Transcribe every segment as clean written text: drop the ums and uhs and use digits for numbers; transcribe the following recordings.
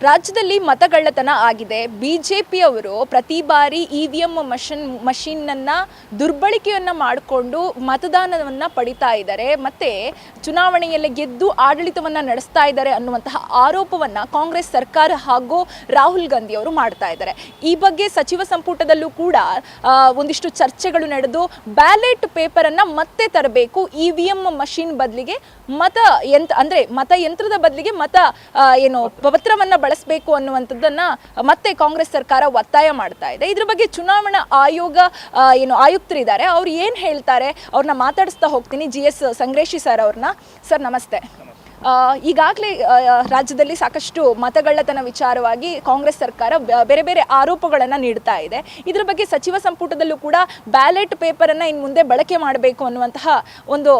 ರಾಜ್ಯದಲ್ಲಿ ಮತಗಳ್ಳತನ ಆಗಿದೆ. ಬಿಜೆಪಿಯವರು ಪ್ರತಿ ಬಾರಿ ಇವಿಎಂ ಮಷಿನ್ನನ್ನು ದುರ್ಬಳಕೆಯನ್ನು ಮಾಡಿಕೊಂಡು ಮತದಾನವನ್ನು ಪಡಿತಾ ಇದ್ದಾರೆ, ಮತ್ತೆ ಚುನಾವಣೆಯಲ್ಲಿ ಗೆದ್ದು ಆಡಳಿತವನ್ನು ನಡೆಸ್ತಾ ಇದ್ದಾರೆ ಅನ್ನುವಂತಹ ಆರೋಪವನ್ನು ಕಾಂಗ್ರೆಸ್ ಸರ್ಕಾರ ಹಾಗೂ ರಾಹುಲ್ ಗಾಂಧಿ ಅವರು ಮಾಡ್ತಾ ಇದ್ದಾರೆ. ಈ ಬಗ್ಗೆ ಸಚಿವ ಸಂಪುಟದಲ್ಲೂ ಕೂಡ ಒಂದಿಷ್ಟು ಚರ್ಚೆಗಳು ನಡೆದು ಬ್ಯಾಲೆಟ್ ಪೇಪರನ್ನು ಮತ್ತೆ ತರಬೇಕು, ಇವಿಎಂ ಮಷಿನ್ ಬದಲಿಗೆ ಮತಯಂತ್ರದ ಬದಲಿಗೆ ಪತ್ರವನ್ನು ಬಳಸಬೇಕು ಅನ್ನುವಂಥದ್ದನ್ನ ಮತ್ತೆ ಕಾಂಗ್ರೆಸ್ ಸರ್ಕಾರ ಒತ್ತಾಯ ಮಾಡ್ತಾ ಇದೆ. ಇದ್ರ ಬಗ್ಗೆ ಚುನಾವಣಾ ಆಯುಕ್ತರಿದ್ದಾರೆ, ಅವ್ರು ಏನು ಹೇಳ್ತಾರೆ ಅವ್ರನ್ನ ಮಾತಾಡಿಸ್ತಾ ಹೋಗ್ತೀನಿ. GS ಸಂಗ್ರೇಶಿ ಸರ್ ಅವ್ರನ್ನ. ಸರ್ ನಮಸ್ತೆ. ಈಗಾಗಲೇ ರಾಜ್ಯದಲ್ಲಿ ಸಾಕಷ್ಟು ಮತಗಳ್ಳತನ ವಿಚಾರವಾಗಿ ಕಾಂಗ್ರೆಸ್ ಸರ್ಕಾರ ಬೇರೆ ಬೇರೆ ಆರೋಪಗಳನ್ನು ನೀಡ್ತಾ ಇದೆ. ಇದರ ಬಗ್ಗೆ ಸಚಿವ ಸಂಪುಟದಲ್ಲೂ ಕೂಡ ಬ್ಯಾಲೆಟ್ ಪೇಪರನ್ನು ಇನ್ನು ಮುಂದೆ ಬಳಕೆ ಮಾಡಬೇಕು ಅನ್ನುವಂತಹ ಒಂದು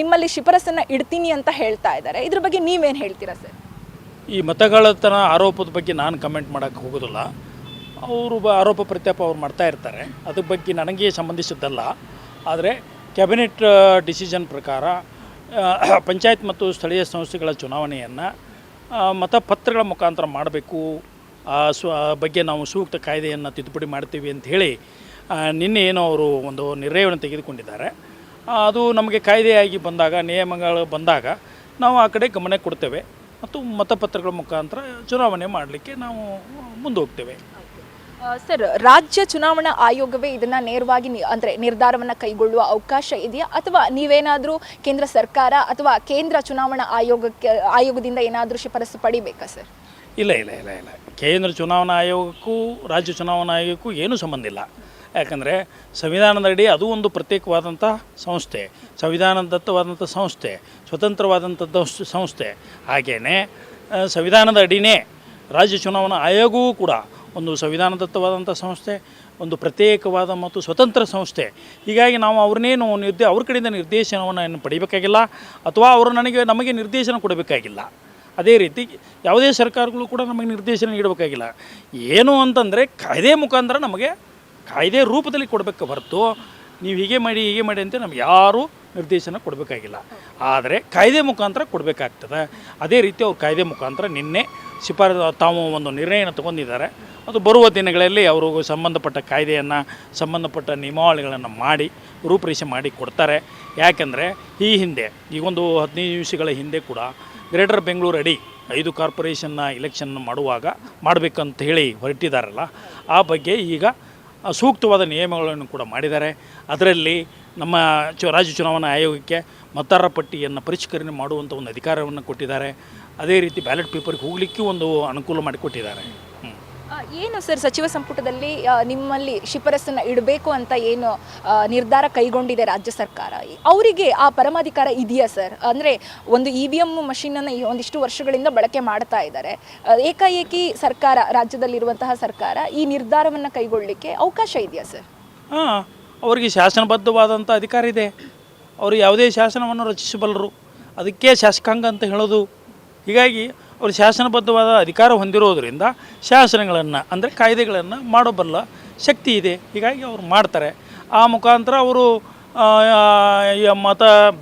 ನಿಮ್ಮಲ್ಲಿ ಶಿಫಾರಸನ್ನು ಇಡ್ತೀನಿ ಅಂತ ಹೇಳ್ತಾ ಇದ್ದಾರೆ. ಇದ್ರ ಬಗ್ಗೆ ನೀವೇನು ಹೇಳ್ತೀರಾ ಸರ್? ಈ ಮತಗಳ್ಳತನ ಆರೋಪದ ಬಗ್ಗೆ ನಾನು ಕಮೆಂಟ್ ಮಾಡೋಕ್ಕೆ ಹೋಗೋದಿಲ್ಲ. ಅವರು ಆರೋಪ ಪ್ರತ್ಯಾಪ ಅವ್ರು ಮಾಡ್ತಾ ಇರ್ತಾರೆ, ಅದ್ರ ಬಗ್ಗೆ ನನಗೆ ಸಂಬಂಧಿಸಿದ್ದಲ್ಲ. ಆದರೆ ಕ್ಯಾಬಿನೆಟ್ ಡಿಸಿಷನ್ ಪ್ರಕಾರ ಪಂಚಾಯತ್ ಮತ್ತು ಸ್ಥಳೀಯ ಸಂಸ್ಥೆಗಳ ಚುನಾವಣೆಯನ್ನು ಮತಪತ್ರಗಳ ಮುಖಾಂತರ ಮಾಡಬೇಕು, ಬಗ್ಗೆ ನಾವು ಸೂಕ್ತ ಕಾಯ್ದೆಯನ್ನು ತಿದ್ದುಪಡಿ ಮಾಡ್ತೀವಿ ಅಂತ ಹೇಳಿ ನಿನ್ನೆ ಏನೋ ಅವರು ಒಂದು ನಿರ್ಣಯವನ್ನು ತೆಗೆದುಕೊಂಡಿದ್ದಾರೆ. ಅದು ನಮಗೆ ಕಾಯ್ದೆಯಾಗಿ ಬಂದಾಗ, ನಿಯಮಗಳು ಬಂದಾಗ ನಾವು ಆ ಕಡೆ ಗಮನ ಕೊಡ್ತೇವೆ ಮತ್ತು ಮತಪತ್ರಗಳ ಮುಖಾಂತರ ಚುನಾವಣೆ ಮಾಡಲಿಕ್ಕೆ ನಾವು ಮುಂದೆ ಹೋಗ್ತೇವೆ. ಸರ್, ರಾಜ್ಯ ಚುನಾವಣಾ ಆಯೋಗವೇ ಇದನ್ನು ನೇರವಾಗಿ ನಿರ್ಧಾರವನ್ನು ಕೈಗೊಳ್ಳುವ ಅವಕಾಶ ಇದೆಯಾ, ಅಥವಾ ನೀವೇನಾದರೂ ಕೇಂದ್ರ ಸರ್ಕಾರ ಅಥವಾ ಕೇಂದ್ರ ಚುನಾವಣಾ ಆಯೋಗದಿಂದ ಏನಾದರೂ ಶಿಫಾರಸು ಪಡಿಬೇಕಾ ಸರ್? ಇಲ್ಲ. ಕೇಂದ್ರ ಚುನಾವಣಾ ಆಯೋಗಕ್ಕೂ ರಾಜ್ಯ ಚುನಾವಣಾ ಆಯೋಗಕ್ಕೂ ಏನೂ ಸಂಬಂಧ ಇಲ್ಲ. ಯಾಕಂದರೆ ಸಂವಿಧಾನದಡಿ ಅದು ಒಂದು ಪ್ರತ್ಯೇಕವಾದಂಥ ಸಂಸ್ಥೆ, ಸಂವಿಧಾನದತ್ತವಾದಂಥ ಸಂಸ್ಥೆ, ಸ್ವತಂತ್ರವಾದಂಥದ್ದು ಸಂಸ್ಥೆ. ಹಾಗೆಯೇ ಸಂವಿಧಾನದ ಅಡಿನೇ ರಾಜ್ಯ ಚುನಾವಣಾ ಆಯೋಗವೂ ಕೂಡ ಒಂದು ಸಂವಿಧಾನದತ್ತವಾದಂಥ ಸಂಸ್ಥೆ, ಒಂದು ಪ್ರತ್ಯೇಕವಾದ ಮತ್ತು ಸ್ವತಂತ್ರ ಸಂಸ್ಥೆ. ಹೀಗಾಗಿ ನಾವು ಅವ್ರನ್ನೇನು ಅವ್ರ ಕಡೆಯಿಂದ ನಿರ್ದೇಶನವನ್ನು ಪಡಿಬೇಕಾಗಿಲ್ಲ, ಅಥವಾ ಅವರು ನಮಗೆ ನಿರ್ದೇಶನ ಕೊಡಬೇಕಾಗಿಲ್ಲ. ಅದೇ ರೀತಿ ಯಾವುದೇ ಸರ್ಕಾರಗಳು ಕೂಡ ನಮಗೆ ನಿರ್ದೇಶನ ನೀಡಬೇಕಾಗಿಲ್ಲ. ಏನು ಅಂತಂದರೆ ಕಾಯ್ದೆ ಮುಖಾಂತರ ನಮಗೆ ಕಾಯ್ದೆ ರೂಪದಲ್ಲಿ ಕೊಡಬೇಕು ಹೊರತು ನೀವು ಹೀಗೆ ಮಾಡಿ ಅಂತ ನಮ್ಗೆ ಯಾರೂ ನಿರ್ದೇಶನ ಕೊಡಬೇಕಾಗಿಲ್ಲ. ಆದರೆ ಕಾಯ್ದೆ ಮುಖಾಂತರ ಕೊಡಬೇಕಾಗ್ತದೆ. ಅದೇ ರೀತಿ ಅವ್ರು ಕಾಯ್ದೆ ಮುಖಾಂತರ ನಿನ್ನೆ ತಾವು ಒಂದು ನಿರ್ಣಯನ ತಗೊಂಡಿದ್ದಾರೆ. ಅದು ಬರುವ ದಿನಗಳಲ್ಲಿ ಅವರು ಸಂಬಂಧಪಟ್ಟ ಕಾಯ್ದೆಯನ್ನು, ಸಂಬಂಧಪಟ್ಟ ನಿಯಮಾವಳಿಗಳನ್ನು ಮಾಡಿ ರೂಪರೇಷೆ ಮಾಡಿ ಕೊಡ್ತಾರೆ. ಯಾಕೆಂದರೆ ಈ ಹಿಂದೆ ಈಗೊಂದು 15 ನಿಮಿಷಗಳ ಹಿಂದೆ ಕೂಡ ಗ್ರೇಟರ್ ಬೆಂಗಳೂರು ಅಡಿ 5 ಕಾರ್ಪೊರೇಷನ್ನ ಇಲೆಕ್ಷನ್ ಮಾಡಬೇಕಂತ ಹೇಳಿ ಹೊರಟಿದ್ದಾರಲ್ಲ, ಆ ಬಗ್ಗೆ ಈಗ ಸೂಕ್ತವಾದ ನಿಯಮಗಳನ್ನು ಕೂಡ ಮಾಡಿದ್ದಾರೆ. ಅದರಲ್ಲಿ ನಮ್ಮ ರಾಜ್ಯ ಚುನಾವಣಾ ಆಯೋಗಕ್ಕೆ ಮತದಾರರ ಪಟ್ಟಿಯನ್ನು ಪರಿಷ್ಕರಣೆ ಮಾಡುವಂಥ ಒಂದು ಅಧಿಕಾರವನ್ನು ಕೊಟ್ಟಿದ್ದಾರೆ. ಅದೇ ರೀತಿ ಬ್ಯಾಲೆಟ್ ಪೇಪರ್ಗೆ ಹೋಗಲಿಕ್ಕೂ ಒಂದು ಅನುಕೂಲ ಮಾಡಿಕೊಟ್ಟಿದ್ದಾರೆ. ಏನು ಸರ್, ಸಚಿವ ಸಂಪುಟದಲ್ಲಿ ನಿಮ್ಮಲ್ಲಿ ಶಿಫಾರಸನ್ನು ಇಡಬೇಕು ಅಂತ ಏನು ನಿರ್ಧಾರ ಕೈಗೊಂಡಿದೆ ರಾಜ್ಯ ಸರ್ಕಾರ, ಅವರಿಗೆ ಆ ಪರಮಾಧಿಕಾರ ಇದೆಯಾ ಸರ್? ಅಂದರೆ ಒಂದು EVM ಮಷಿನನ್ನು ಒಂದಿಷ್ಟು ವರ್ಷಗಳಿಂದ ಬಳಕೆ ಮಾಡ್ತಾ ಇದ್ದಾರೆ. ಏಕಾಏಕಿ ಸರ್ಕಾರ, ರಾಜ್ಯದಲ್ಲಿರುವಂತಹ ಸರ್ಕಾರ ಈ ನಿರ್ಧಾರವನ್ನು ಕೈಗೊಳ್ಳಲಿಕ್ಕೆ ಅವಕಾಶ ಇದೆಯಾ ಸರ್? ಅವರಿಗೆ ಶಾಸನಬದ್ಧವಾದಂಥ ಅಧಿಕಾರ ಇದೆ. ಅವರು ಯಾವುದೇ ಶಾಸನವನ್ನು ರಚಿಸಬಲ್ಲರು, ಅದಕ್ಕೆ ಶಾಸಕಾಂಗ ಅಂತ ಹೇಳೋದು. ಹೀಗಾಗಿ ಅವರು ಶಾಸನಬದ್ಧವಾದ ಅಧಿಕಾರ ಹೊಂದಿರೋದರಿಂದ ಶಾಸನಗಳನ್ನು ಅಂದರೆ ಕಾಯ್ದೆಗಳನ್ನು ಮಾಡಬಲ್ಲ ಶಕ್ತಿ ಇದೆ. ಹೀಗಾಗಿ ಅವರು ಮಾಡ್ತಾರೆ. ಆ ಮುಖಾಂತರ ಅವರು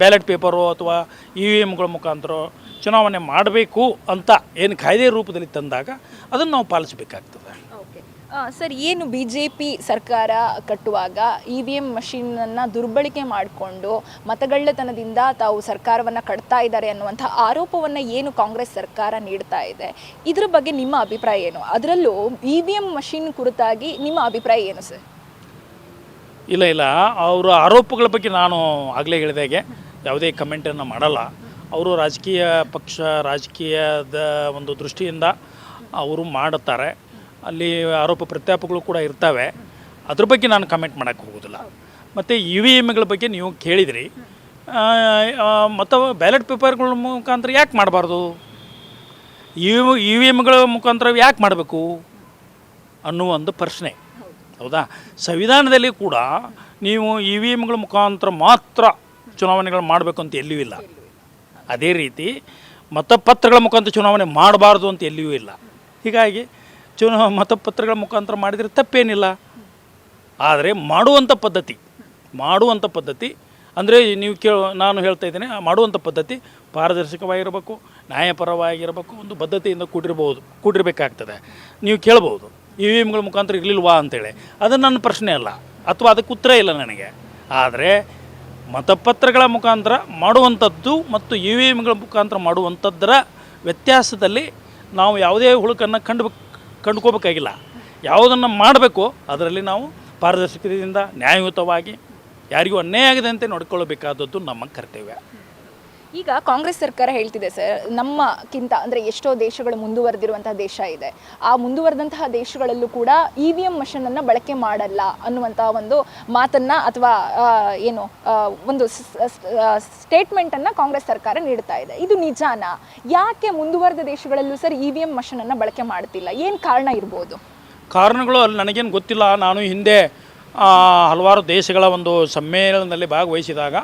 ಬ್ಯಾಲೆಟ್ ಪೇಪರು ಅಥವಾ EVMಗಳ ಮುಖಾಂತರ ಚುನಾವಣೆ ಮಾಡಬೇಕು ಅಂತ ಏನು ಕಾಯ್ದೆ ರೂಪದಲ್ಲಿ ತಂದಾಗ ಅದನ್ನು ನಾವು ಪಾಲಿಸಬೇಕಾಗ್ತದೆ. ಸರ್, ಏನು BJP ಸರ್ಕಾರ ಕಟ್ಟುವಾಗ EVM ಮಷಿನನ್ನು ದುರ್ಬಳಕೆ ಮಾಡಿಕೊಂಡು ಮತಗಳ್ಳತನದಿಂದ ತಾವು ಸರ್ಕಾರವನ್ನು ಕಟ್ತಾ ಇದ್ದಾರೆ ಅನ್ನುವಂಥ ಆರೋಪವನ್ನು ಏನು ಕಾಂಗ್ರೆಸ್ ಸರ್ಕಾರ ನೀಡ್ತಾ ಇದೆ, ಇದ್ರ ಬಗ್ಗೆ ನಿಮ್ಮ ಅಭಿಪ್ರಾಯ ಏನು? ಅದರಲ್ಲೂ EVM ಮಷಿನ್ ಕುರಿತಾಗಿ ನಿಮ್ಮ ಅಭಿಪ್ರಾಯ ಏನು ಸರ್? ಇಲ್ಲ, ಅವರ ಆರೋಪಗಳ ಬಗ್ಗೆ ನಾನು ಆಗಲೇ ಹೇಳಿದಾಗೆ ಯಾವುದೇ ಕಮೆಂಟನ್ನು ಮಾಡಲ್ಲ. ಅವರು ರಾಜಕೀಯದ ಒಂದು ದೃಷ್ಟಿಯಿಂದ ಅವರು ಮಾಡುತ್ತಾರೆ. ಅಲ್ಲಿ ಆರೋಪ ಪ್ರತ್ಯಾಪಗಳು ಕೂಡ ಇರ್ತವೆ. ಅದ್ರ ಬಗ್ಗೆ ನಾನು ಕಮೆಂಟ್ ಮಾಡೋಕ್ಕೆ ಹೋಗೋದಿಲ್ಲ. ಮತ್ತು EVMಗಳ ಬಗ್ಗೆ ನೀವು ಕೇಳಿದ್ರಿ, ಮತ್ತು ಬ್ಯಾಲೆಟ್ ಪೇಪರ್ಗಳ ಮುಖಾಂತರ ಯಾಕೆ ಮಾಡಬಾರ್ದು, EVMಗಳ ಮುಖಾಂತರ ಯಾಕೆ ಮಾಡಬೇಕು ಅನ್ನುವ ಒಂದು ಪ್ರಶ್ನೆ. ಹೌದಾ? ಸಂವಿಧಾನದಲ್ಲಿ ಕೂಡ ನೀವು EVMಗಳ ಮುಖಾಂತರ ಮಾತ್ರ ಚುನಾವಣೆಗಳು ಮಾಡಬೇಕು ಅಂತ ಎಲ್ಲಿಯೂ ಇಲ್ಲ. ಅದೇ ರೀತಿ ಮತಪತ್ರಗಳ ಮುಖಾಂತರ ಚುನಾವಣೆ ಮಾಡಬಾರ್ದು ಅಂತ ಎಲ್ಲಿಯೂ ಇಲ್ಲ. ಹೀಗಾಗಿ ಮತಪತ್ರಗಳ ಮುಖಾಂತರ ಮಾಡಿದರೆ ತಪ್ಪೇನಿಲ್ಲ. ಆದರೆ ಮಾಡುವಂಥ ಪದ್ಧತಿ ಅಂದರೆ ನೀವು ನಾನು ಹೇಳ್ತಾ ಇದ್ದೀನಿ ಮಾಡುವಂಥ ಪದ್ಧತಿ ಪಾರದರ್ಶಕವಾಗಿರಬೇಕು, ನ್ಯಾಯಪರವಾಗಿರಬೇಕು, ಒಂದು ಬದ್ಧತೆಯಿಂದ ಕೂಡಿರಬೇಕಾಗ್ತದೆ. ನೀವು ಕೇಳ್ಬೋದು EVMಗಳ ಮುಖಾಂತರ ಇರಲಿಲ್ವಾ ಅಂತೇಳಿ, ಅದು ನನ್ನ ಪ್ರಶ್ನೆ ಅಲ್ಲ ಅಥವಾ ಅದಕ್ಕೆ ಉತ್ತರ ಇಲ್ಲ ನನಗೆ. ಆದರೆ ಮತಪತ್ರಗಳ ಮುಖಾಂತರ ಮಾಡುವಂಥದ್ದು ಮತ್ತು EVMಗಳ ಮುಖಾಂತರ ಮಾಡುವಂಥದ್ದರ ವ್ಯತ್ಯಾಸದಲ್ಲಿ ನಾವು ಯಾವುದೇ ಹುಳುಕನ್ನು ಕಂಡುಕೋಬೇಕಾಗಿಲ್ಲ. ಯಾವುದನ್ನು ಮಾಡಬೇಕು ಅದರಲ್ಲಿ ನಾವು ಪಾರದರ್ಶಕತೆಯಿಂದ ನ್ಯಾಯಯುತವಾಗಿ ಯಾರಿಗೂ ಅನ್ಯಾಯ ಆಗದಂತೆ ನೋಡಿಕೊಳ್ಳಬೇಕಾದದ್ದು ನಮ್ಮ ಕರ್ತವ್ಯ. ಈಗ ಕಾಂಗ್ರೆಸ್ ಸರ್ಕಾರ ಹೇಳ್ತಿದೆ ಸರ್, ನಮ್ಮಕ್ಕಿಂತ ಅಂದರೆ ಎಷ್ಟೋ ದೇಶಗಳು ಮುಂದುವರೆದಿರುವಂತಹ ದೇಶ ಇದೆ, ಆ ಮುಂದುವರೆದಂತಹ ದೇಶಗಳಲ್ಲೂ ಕೂಡ EVM ಮಷೀನನ್ನು ಬಳಕೆ ಮಾಡಲ್ಲ ಅನ್ನುವಂಥ ಒಂದು ಮಾತನ್ನು ಅಥವಾ ಒಂದು ಸ್ಟೇಟ್ಮೆಂಟನ್ನು ಕಾಂಗ್ರೆಸ್ ಸರ್ಕಾರ ನೀಡ್ತಾ ಇದೆ. ಇದು ನಿಜಾನಾ? ಯಾಕೆ ಮುಂದುವರೆದ ದೇಶಗಳಲ್ಲೂ ಸರ್ EVM ಮಷೀನನ್ನು ಬಳಕೆ ಮಾಡ್ತಿಲ್ಲ? ಏನು ಕಾರಣ ಇರ್ಬೋದು? ಕಾರಣಗಳು ಅಲ್ಲಿ ನನಗೇನು ಗೊತ್ತಿಲ್ಲ. ನಾನು ಹಿಂದೆ ಹಲವಾರು ದೇಶಗಳ ಒಂದು ಸಮ್ಮೇಳನದಲ್ಲಿ ಭಾಗವಹಿಸಿದಾಗ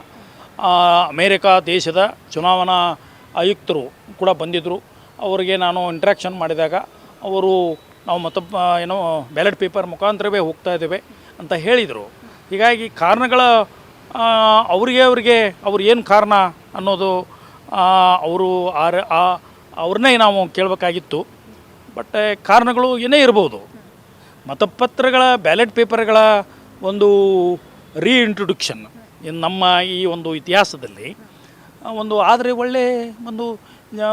ಅಮೇರಿಕಾ ದೇಶದ ಚುನಾವಣಾ ಆಯುಕ್ತರು ಕೂಡ ಬಂದಿದ್ದರು. ಅವರಿಗೆ ನಾನು ಇಂಟ್ರ್ಯಾಕ್ಷನ್ ಮಾಡಿದಾಗ ಅವರು ನಾವು ಬ್ಯಾಲೆಟ್ ಪೇಪರ್ ಮುಖಾಂತರವೇ ಹೋಗ್ತಾ ಇದ್ದೇವೆ ಅಂತ ಹೇಳಿದರು. ಹೀಗಾಗಿ ಕಾರಣಗಳ ಅವ್ರು ಏನು ಕಾರಣ ಅನ್ನೋದು ಅವ್ರನ್ನೇ ನಾವು ಕೇಳಬೇಕಾಗಿತ್ತು. ಬಟ್ ಕಾರಣಗಳು ಏನೇ ಇರ್ಬೋದು. ಮತಪತ್ರಗಳ ಬ್ಯಾಲೆಟ್ ಪೇಪರ್ಗಳ ಒಂದು ರೀಇಂಟ್ರೊಡಕ್ಷನ್ ನಮ್ಮ ಈ ಒಂದು ಇತಿಹಾಸದಲ್ಲಿ ಆದರೆ ಒಂದು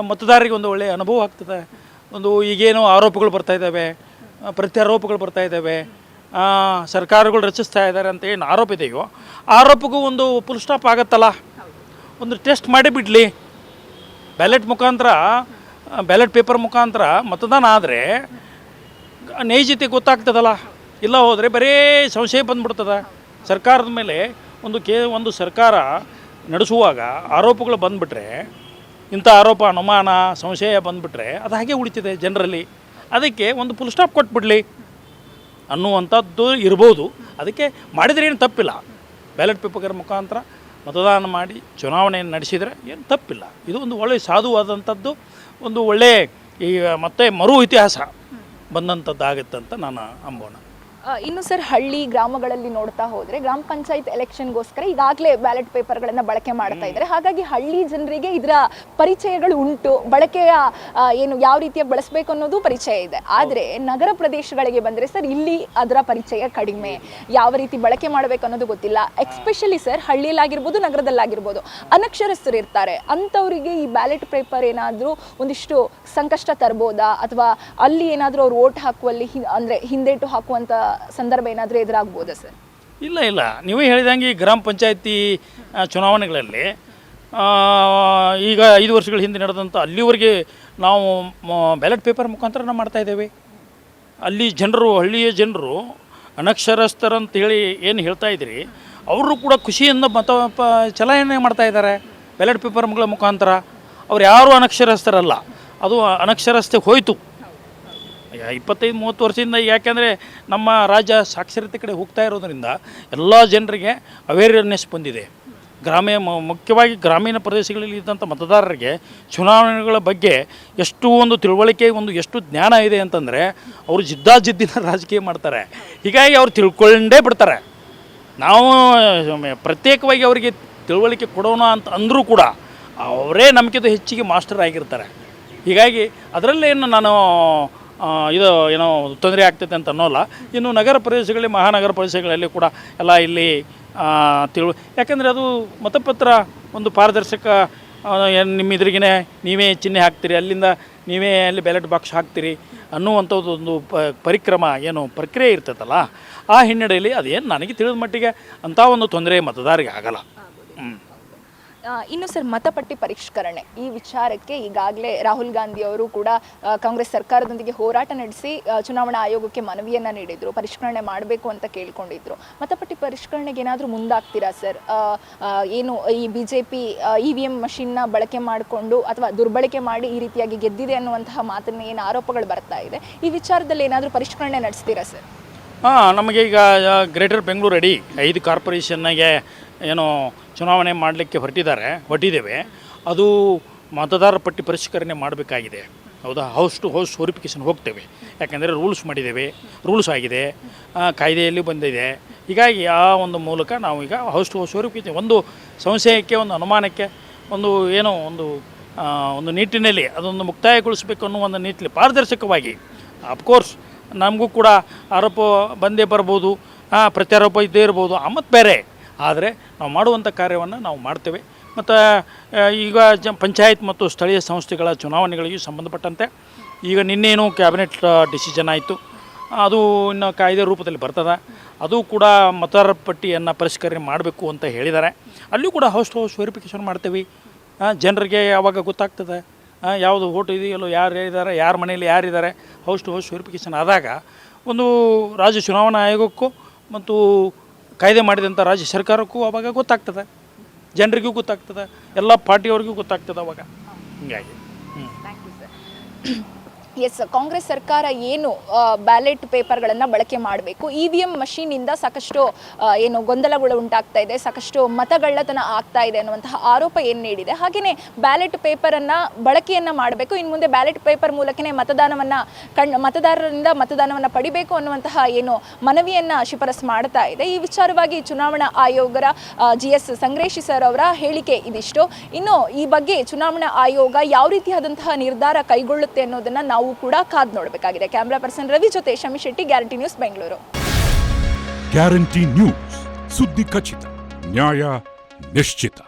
ಮತದಾರರಿಗೆ ಒಂದು ಒಳ್ಳೆಯ ಅನುಭವ ಆಗ್ತದೆ. ಈಗೇನು ಆರೋಪಗಳು ಬರ್ತಾಯಿದ್ದಾವೆ, ಪ್ರತ್ಯಾರೋಪಗಳು ಬರ್ತಾಯಿದ್ದಾವೆ, ಸರ್ಕಾರಗಳು ರಚಿಸ್ತಾ ಇದ್ದಾರೆ ಅಂತ ಏನು ಆರೋಪ ಇದೆಯೋ ಆರೋಪಕ್ಕೂ ಒಂದು ಫುಲ್ ಸ್ಟಾಪ್ ಆಗುತ್ತಲ್ಲ. ಒಂದು ಟೆಸ್ಟ್ ಮಾಡಿ ಬಿಡಲಿ. ಬ್ಯಾಲೆಟ್ ಪೇಪರ್ ಮುಖಾಂತರ ಮತದಾನ ಆದರೆ ನೈಜತೆ ಗೊತ್ತಾಗ್ತದಲ್ಲ. ಇಲ್ಲ ಹೋದರೆ ಬರೀ ಸಂಶಯ ಬಂದ್ಬಿಡ್ತದೆ ಸರ್ಕಾರದ ಮೇಲೆ. ಒಂದು ಸರ್ಕಾರ ನಡೆಸುವಾಗ ಆರೋಪಗಳು ಬಂದುಬಿಟ್ರೆ, ಇಂಥ ಆರೋಪ ಅನುಮಾನ ಸಂಶಯ ಬಂದುಬಿಟ್ರೆ ಅದು ಹಾಗೆ ಉಳಿತಿದೆ ಜನರಲ್ಲಿ. ಅದಕ್ಕೆ ಒಂದು ಫುಲ್ ಸ್ಟಾಪ್ ಕೊಟ್ಬಿಡಲಿ ಅನ್ನುವಂಥದ್ದು ಇರ್ಬೋದು. ಅದಕ್ಕೆ ಮಾಡಿದರೆ ಏನು ತಪ್ಪಿಲ್ಲ. ಬ್ಯಾಲೆಟ್ ಪೇಪರ್ ಮುಖಾಂತರ ಮತದಾನ ಮಾಡಿ ಚುನಾವಣೆಯನ್ನು ನಡೆಸಿದರೆ ಏನು ತಪ್ಪಿಲ್ಲ. ಇದು ಒಂದು ಒಳ್ಳೆಯ ಸಾಧುವಾದಂಥದ್ದು, ಒಂದು ಒಳ್ಳೆಯ ಮತ್ತೆ ಮರು ಇತಿಹಾಸ ಬಂದಂಥದ್ದಾಗುತ್ತಂತ ನಾನು ಅಂಬೋಣ. ಇನ್ನು ಸರ್, ಹಳ್ಳಿ ಗ್ರಾಮಗಳಲ್ಲಿ ನೋಡ್ತಾ ಹೋದರೆ ಗ್ರಾಮ ಪಂಚಾಯತ್ ಎಲೆಕ್ಷನ್ಗೋಸ್ಕರ ಈಗಾಗಲೇ ಬ್ಯಾಲೆಟ್ ಪೇಪರ್ಗಳನ್ನು ಬಳಕೆ ಮಾಡ್ತಾ ಇದ್ದಾರೆ. ಹಾಗಾಗಿ ಹಳ್ಳಿ ಜನರಿಗೆ ಇದರ ಪರಿಚಯಗಳು ಉಂಟು, ಬಳಕೆಯ ಯಾವ ರೀತಿಯಾಗಿ ಬಳಸಬೇಕು ಅನ್ನೋದು ಪರಿಚಯ ಇದೆ. ಆದರೆ ನಗರ ಪ್ರದೇಶಗಳಿಗೆ ಬಂದರೆ ಸರ್, ಇಲ್ಲಿ ಅದರ ಪರಿಚಯ ಕಡಿಮೆ, ಯಾವ ರೀತಿ ಬಳಕೆ ಮಾಡಬೇಕು ಅನ್ನೋದು ಗೊತ್ತಿಲ್ಲ. ಎಕ್ಸ್ಪೆಷಲಿ ಸರ್, ಹಳ್ಳಿಯಲ್ಲಾಗಿರ್ಬೋದು ನಗರದಲ್ಲಾಗಿರ್ಬೋದು ಅನಕ್ಷರಸ್ಥರು ಇರ್ತಾರೆ. ಅಂಥವರಿಗೆ ಈ ಬ್ಯಾಲೆಟ್ ಪೇಪರ್ ಏನಾದರೂ ಒಂದಿಷ್ಟು ಸಂಕಷ್ಟ ತರ್ಬೋದಾ, ಅಥವಾ ಅಲ್ಲಿ ಏನಾದರೂ ಅವ್ರು ಓಟ್ ಹಾಕುವಲ್ಲಿ ಅಂದರೆ ಹಿಂದೇಟು ಹಾಕುವಂಥ ಸಂದರ್ಭ ಏನಾದರೂ ಎದುರಾಗ್ಬೋದಾ ಸರ್? ಇಲ್ಲ, ನೀವೇ ಹೇಳಿದಂಗೆ ಗ್ರಾಮ ಪಂಚಾಯತಿ ಚುನಾವಣೆಗಳಲ್ಲಿ ಈಗ 5 ವರ್ಷಗಳ ಹಿಂದೆ ನಡೆದಂಥ ಅಲ್ಲಿವರೆಗೆ ನಾವು ಬ್ಯಾಲೆಟ್ ಪೇಪರ್ ಮುಖಾಂತರ ನಾವು ಮಾಡ್ತಾಯಿದ್ದೇವೆ. ಹಳ್ಳಿಯ ಜನರು ಅನಕ್ಷರಸ್ಥರಂತೇಳಿ ಏನು ಹೇಳ್ತಾ ಇದ್ದೀರಿ, ಅವರು ಕೂಡ ಖುಷಿಯಿಂದ ಚಲಾವಣೆ ಮಾಡ್ತಾಯಿದ್ದಾರೆ ಬ್ಯಾಲೆಟ್ ಪೇಪರ್ಗಳ ಮುಖಾಂತರ. ಅವ್ರು ಯಾರೂ ಅನಕ್ಷರಸ್ಥರಲ್ಲ, ಅದು ಅನಕ್ಷರಸ್ಥೆ ಹೋಯಿತು 25-30 ವರ್ಷದಿಂದ. ಯಾಕೆಂದರೆ ನಮ್ಮ ರಾಜ್ಯ ಸಾಕ್ಷರತೆ ಕಡೆ ಹೋಗ್ತಾ ಇರೋದರಿಂದ ಎಲ್ಲ ಜನರಿಗೆ ಅವೇರ್ನೆಸ್ ಬಂದಿದೆ. ಮುಖ್ಯವಾಗಿ ಗ್ರಾಮೀಣ ಪ್ರದೇಶಗಳಲ್ಲಿ ಇದ್ದಂಥ ಮತದಾರರಿಗೆ ಚುನಾವಣೆಗಳ ಬಗ್ಗೆ ಎಷ್ಟು ಒಂದು ತಿಳುವಳಿಕೆ, ಎಷ್ಟು ಜ್ಞಾನ ಇದೆ ಅಂತಂದರೆ ಅವರು ಜಿದ್ದಾಜಿದ್ದಿನ ರಾಜಕೀಯ ಮಾಡ್ತಾರೆ. ಹೀಗಾಗಿ ಅವ್ರು ತಿಳ್ಕೊಂಡೇ ಬಿಡ್ತಾರೆ. ನಾವು ಪ್ರತ್ಯೇಕವಾಗಿ ಅವರಿಗೆ ತಿಳುವಳಿಕೆ ಕೊಡೋಣ ಅಂತ ಅಂದರೂ ಕೂಡ ಅವರೇ ನಮಗಿಂತ ಹೆಚ್ಚಿಗೆ ಮಾಸ್ಟರ್ ಆಗಿರ್ತಾರೆ. ಹೀಗಾಗಿ ಅದರಲ್ಲೇನು ನಾನು ತೊಂದರೆ ಆಗ್ತೈತೆ ಅಂತ ಅನ್ನೋಲ್ಲ. ಇನ್ನು ನಗರ ಪ್ರದೇಶಗಳಲ್ಲಿ, ಮಹಾನಗರ ಪ್ರದೇಶಗಳಲ್ಲಿ ಕೂಡ ಎಲ್ಲ ಇಲ್ಲಿ ಯಾಕೆಂದರೆ ಅದು ಮತಪತ್ರ ಒಂದು ಪಾರದರ್ಶಕ. ನಿಮ್ಮ ಎದುರಿಗೇ ನೀವೇ ಚಿಹ್ನೆ ಹಾಕ್ತೀರಿ, ಅಲ್ಲಿಂದ ನೀವೇ ಅಲ್ಲಿ ಬ್ಯಾಲೆಟ್ ಬಾಕ್ಸ್ ಹಾಕ್ತೀರಿ ಅನ್ನುವಂಥದ್ದು ಒಂದು ಪ್ರಕ್ರಿಯೆ ಇರ್ತೈತಲ್ಲ. ಆ ಹಿನ್ನೆಲೆಯಲ್ಲಿ ಅದೇನು ನನಗೆ ತಿಳಿದ ಮಟ್ಟಿಗೆ ಅಂಥ ಒಂದು ತೊಂದರೆ ಮತದಾರರಿಗೆ ಆಗಲ್ಲ. ಇನ್ನು ಸರ್, ಮತಪಟ್ಟಿ ಪರಿಷ್ಕರಣೆ ಈ ವಿಚಾರಕ್ಕೆ ಈಗಾಗಲೇ ರಾಹುಲ್ ಗಾಂಧಿ ಅವರು ಕೂಡ ಕಾಂಗ್ರೆಸ್ ಸರ್ಕಾರದೊಂದಿಗೆ ಹೋರಾಟ ನಡೆಸಿ ಚುನಾವಣಾ ಆಯೋಗಕ್ಕೆ ಮನವಿಯನ್ನು ನೀಡಿದರು, ಪರಿಷ್ಕರಣೆ ಮಾಡಬೇಕು ಅಂತ ಕೇಳ್ಕೊಂಡಿದ್ರು. ಮತಪಟ್ಟಿ ಪರಿಷ್ಕರಣೆಗೆ ಏನಾದರೂ ಮುಂದಾಗ್ತೀರಾ ಸರ್? ಈ BJP EVM ಮಷಿನ್ನ ಬಳಕೆ ಮಾಡಿಕೊಂಡು ಅಥವಾ ದುರ್ಬಳಕೆ ಮಾಡಿ ಈ ರೀತಿಯಾಗಿ ಗೆದ್ದಿದೆ ಅನ್ನುವಂತಹ ಮಾತನ್ನ ಏನು ಆರೋಪಗಳು ಬರ್ತಾ ಇದೆ, ಈ ವಿಚಾರದಲ್ಲಿ ಏನಾದರೂ ಪರಿಷ್ಕರಣೆ ನಡೆಸ್ತೀರಾ ಸರ್? ನಮಗೆ ಈಗ ಗ್ರೇಟರ್ ಬೆಂಗಳೂರು ಅಡಿ 5 ಕಾರ್ಪೊರೇಷನ್ಗೆ ಚುನಾವಣೆ ಮಾಡಲಿಕ್ಕೆ ಹೊರಟಿದ್ದೇವೆ. ಅದು ಮತದಾರರ ಪಟ್ಟಿ ಪರಿಷ್ಕರಣೆ ಮಾಡಬೇಕಾಗಿದೆ. ಹೌದಾ? ಹೌಸ್ ಟು ಹೌಸ್ ವೆರಿಫಿಕೇಷನ್ ಹೋಗ್ತೇವೆ. ಯಾಕೆಂದರೆ ರೂಲ್ಸ್ ಆಗಿದೆ, ಕಾಯ್ದೆಯಲ್ಲಿ ಬಂದಿದೆ. ಹೀಗಾಗಿ ಆ ಒಂದು ಮೂಲಕ ನಾವು ಈಗ ಹೌಸ್ ಟು ಹೌಸ್ ವೆರಿಫಿಕೇಷನ್ ಒಂದು ಸಂಶಯಕ್ಕೆ, ಒಂದು ಅನುಮಾನಕ್ಕೆ, ಒಂದು ಏನೋ ಒಂದು ನಿಟ್ಟಿನಲ್ಲಿ ಅದೊಂದು ಮುಕ್ತಾಯಗೊಳಿಸಬೇಕು ಅನ್ನೋ ಒಂದು ನಿಟ್ಟಿನಲ್ಲಿ ಪಾರದರ್ಶಕವಾಗಿ, ಅಫ್ಕೋರ್ಸ್ ನಮಗೂ ಕೂಡ ಆರೋಪ ಬಂದೇ ಬರ್ಬೋದು, ಪ್ರತ್ಯಾರೋಪ ಇದ್ದೇ ಇರ್ಬೋದು, ಮತ್ತು ಬೇರೆ. ಆದರೆ ನಾವು ಮಾಡುವಂಥ ಕಾರ್ಯವನ್ನು ನಾವು ಮಾಡ್ತೇವೆ. ಮತ್ತು ಈಗ ಪಂಚಾಯತ್ ಮತ್ತು ಸ್ಥಳೀಯ ಸಂಸ್ಥೆಗಳ ಚುನಾವಣೆಗಳಿಗೆ ಸಂಬಂಧಪಟ್ಟಂತೆ ಈಗ ನಿನ್ನೇನು ಕ್ಯಾಬಿನೆಟ್ ಡಿಸಿಷನ್ ಆಯಿತು, ಅದು ಇನ್ನು ಕಾಯ್ದೆ ರೂಪದಲ್ಲಿ ಬರ್ತದೆ. ಅದು ಕೂಡ ಮತದಾರರ ಪಟ್ಟಿಯನ್ನು ಪರಿಷ್ಕರಣೆ ಮಾಡಬೇಕು ಅಂತ ಹೇಳಿದ್ದಾರೆ. ಅಲ್ಲೂ ಕೂಡ ಹೌಸ್ ಟು ಹೌಸ್ ವೆರಿಫಿಕೇಷನ್ ಮಾಡ್ತೀವಿ. ಜನರಿಗೆ ಯಾವಾಗ ಗೊತ್ತಾಗ್ತದೆ ಯಾವುದು ಓಟು ಇದೆಯಲ್ಲೋ, ಯಾರು ಇದ್ದಾರೆ, ಯಾರ ಮನೆಯಲ್ಲಿ ಯಾರಿದ್ದಾರೆ, ಹೌಸ್ ಟು ಹೌಸ್ ವೆರಿಫಿಕೇಷನ್ ಆದಾಗ ಒಂದು ರಾಜ್ಯ ಚುನಾವಣಾ ಆಯೋಗಕ್ಕೂ ಮತ್ತು ಕಾಯ್ದೆ ಮಾಡಿದಂಥ ರಾಜ್ಯ ಸರ್ಕಾರಕ್ಕೂ ಆವಾಗ ಗೊತ್ತಾಗ್ತದೆ, ಜನರಿಗೂ ಗೊತ್ತಾಗ್ತದೆ, ಎಲ್ಲ ಪಾರ್ಟಿಯವ್ರಿಗೂ ಗೊತ್ತಾಗ್ತದೆ ಅವಾಗ. ಹೀಗಾಗಿ ಎಸ್, ಕಾಂಗ್ರೆಸ್ ಸರ್ಕಾರ ಏನು ಬ್ಯಾಲೆಟ್ ಪೇಪರ್ಗಳನ್ನು ಬಳಕೆ ಮಾಡಬೇಕು, EVM ಮಷೀನಿಂದ ಸಾಕಷ್ಟು ಏನು ಗೊಂದಲಗಳು ಉಂಟಾಗ್ತಾ ಇದೆ, ಸಾಕಷ್ಟು ಮತಗಳ್ಳತನ ಆಗ್ತಾ ಇದೆ ಅನ್ನುವಂತಹ ಆರೋಪ ಏನು ನೀಡಿದೆ. ಹಾಗೆಯೇ ಬ್ಯಾಲೆಟ್ ಪೇಪರನ್ನು ಬಳಕೆಯನ್ನು ಮಾಡಬೇಕು, ಇನ್ನು ಮುಂದೆ ಬ್ಯಾಲೆಟ್ ಪೇಪರ್ ಮೂಲಕನೇ ಮತದಾರರಿಂದ ಮತದಾನವನ್ನು ಪಡಿಬೇಕು ಅನ್ನುವಂತಹ ಏನು ಮನವಿಯನ್ನು ಶಿಫಾರಸು ಮಾಡ್ತಾ ಇದೆ. ಈ ವಿಚಾರವಾಗಿ ಚುನಾವಣಾ ಆಯೋಗರ GS ಸಂಗ್ರೇಶಿ ಸರ್ ಅವರ ಹೇಳಿಕೆ ಇದಿಷ್ಟು. ಇನ್ನು ಈ ಬಗ್ಗೆ ಚುನಾವಣಾ ಆಯೋಗ ಯಾವ ರೀತಿಯಾದಂತಹ ನಿರ್ಧಾರ ಕೈಗೊಳ್ಳುತ್ತೆ ಅನ್ನೋದನ್ನು ನಾವು ಕೂಡ ಕಾದು ನೋಡಬೇಕಾಗಿದೆ. ಕ್ಯಾಮ್ರಾ ಪರ್ಸನ್ ರವಿ ಜೊತೆ Shami Shetty, guarantee news, Bengaluru. Guarantee news, ಸುದ್ದಿ ಖಚಿತ, ನ್ಯಾಯ ನಿಶ್ಚಿತ.